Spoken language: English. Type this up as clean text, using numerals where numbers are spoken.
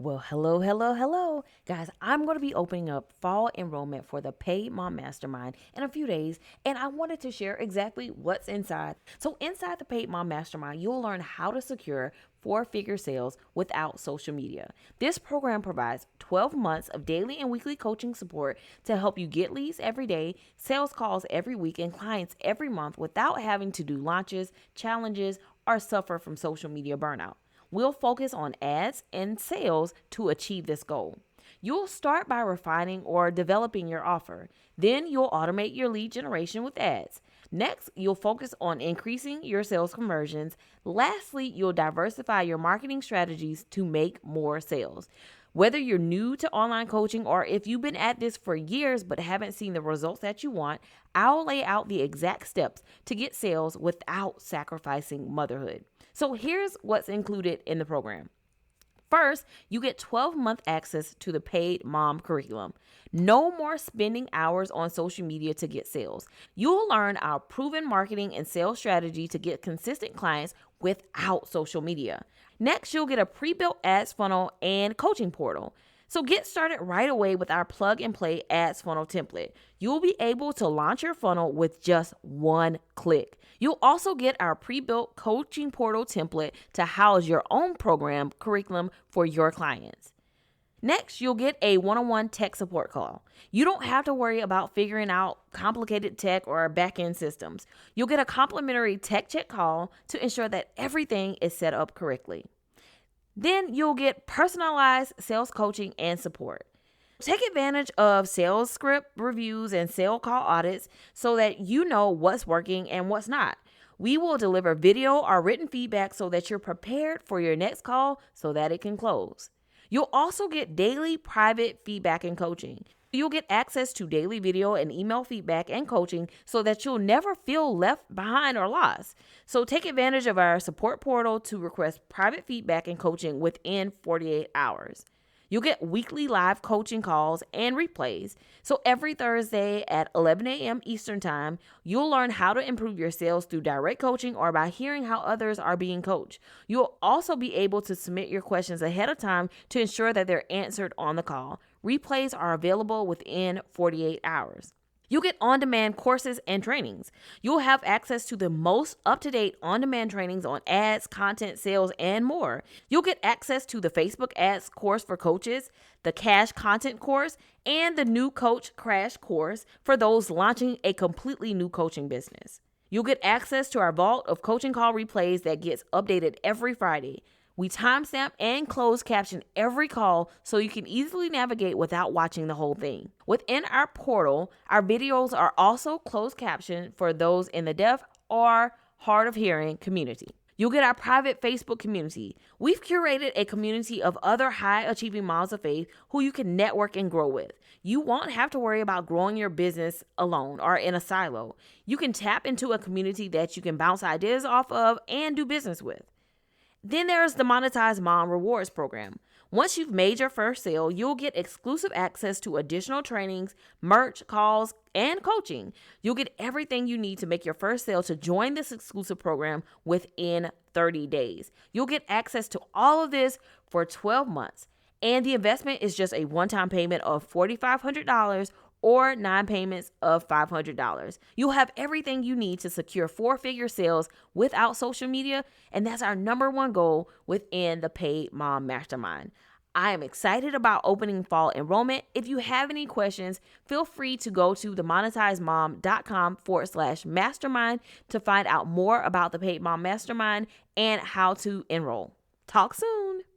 Well, hello, hello, hello. Guys, I'm going to be opening up fall enrollment for the Paid Mom Mastermind in a few days, and I wanted to share exactly what's inside. So, inside the Paid Mom Mastermind, you'll learn how to secure four-figure sales without social media. This program provides 12 months of daily and weekly coaching support to help you get leads every day, sales calls every week, and clients every month without having to do launches, challenges, or suffer from social media burnout. We'll focus on ads and sales to achieve this goal. You'll start by refining or developing your offer. Then you'll automate your lead generation with ads. Next, you'll focus on increasing your sales conversions. Lastly, you'll diversify your marketing strategies to make more sales. Whether you're new to online coaching or if you've been at this for years but haven't seen the results that you want, I'll lay out the exact steps to get sales without sacrificing motherhood. So here's what's included in the program. First, you get 12-month access to the Paid Mom curriculum. No more spending hours on social media to get sales. You'll learn our proven marketing and sales strategy to get consistent clients without social media. Next, you'll get a pre-built ads funnel and coaching portal. So get started right away with our plug and play ads funnel template. You'll be able to launch your funnel with just one click. You'll also get our pre-built coaching portal template to house your own program curriculum for your clients. Next, you'll get a one-on-one tech support call. You don't have to worry about figuring out complicated tech or back-end systems. You'll get a complimentary tech check call to ensure that everything is set up correctly. Then you'll get personalized sales coaching and support. Take advantage of sales script reviews and sale call audits so that you know what's working and what's not. We will deliver video or written feedback so that you're prepared for your next call so that it can close. You'll also get daily private feedback and coaching. You'll get access to daily video and email feedback and coaching so that you'll never feel left behind or lost. So take advantage of our support portal to request private feedback and coaching within 48 hours. You'll get weekly live coaching calls and replays. So every Thursday at 11 a.m. Eastern Time, you'll learn how to improve your sales through direct coaching or by hearing how others are being coached. You'll also be able to submit your questions ahead of time to ensure that they're answered on the call. Replays are available within 48 hours. You'll get on-demand courses and trainings. You'll have access to the most up-to-date on-demand trainings on ads, content, sales, and more. You'll get access to the Facebook ads course for coaches, the cash content course, and the new coach crash course for those launching a completely new coaching business. You'll get access to our vault of coaching call replays that gets updated every Friday. We timestamp and close caption every call so you can easily navigate without watching the whole thing. Within our portal, our videos are also closed captioned for those in the deaf or hard of hearing community. You'll get our private Facebook community. We've curated a community of other high-achieving moms of faith who you can network and grow with. You won't have to worry about growing your business alone or in a silo. You can tap into a community that you can bounce ideas off of and do business with. Then there's the Monetized Mom Rewards Program. Once you've made your first sale, you'll get exclusive access to additional trainings, merch, calls, and coaching. You'll get everything you need to make your first sale to join this exclusive program within 30 days. You'll get access to all of this for 12 months. And the investment is just a one-time payment of $4,500 or 9 payments of $500. You'll have everything you need to secure four-figure sales without social media, and that's our number one goal within the Paid Mom Mastermind. I am excited about opening fall enrollment. If you have any questions, feel free to go to themonetizedmom.com/mastermind to find out more about the Paid Mom Mastermind and how to enroll. Talk soon.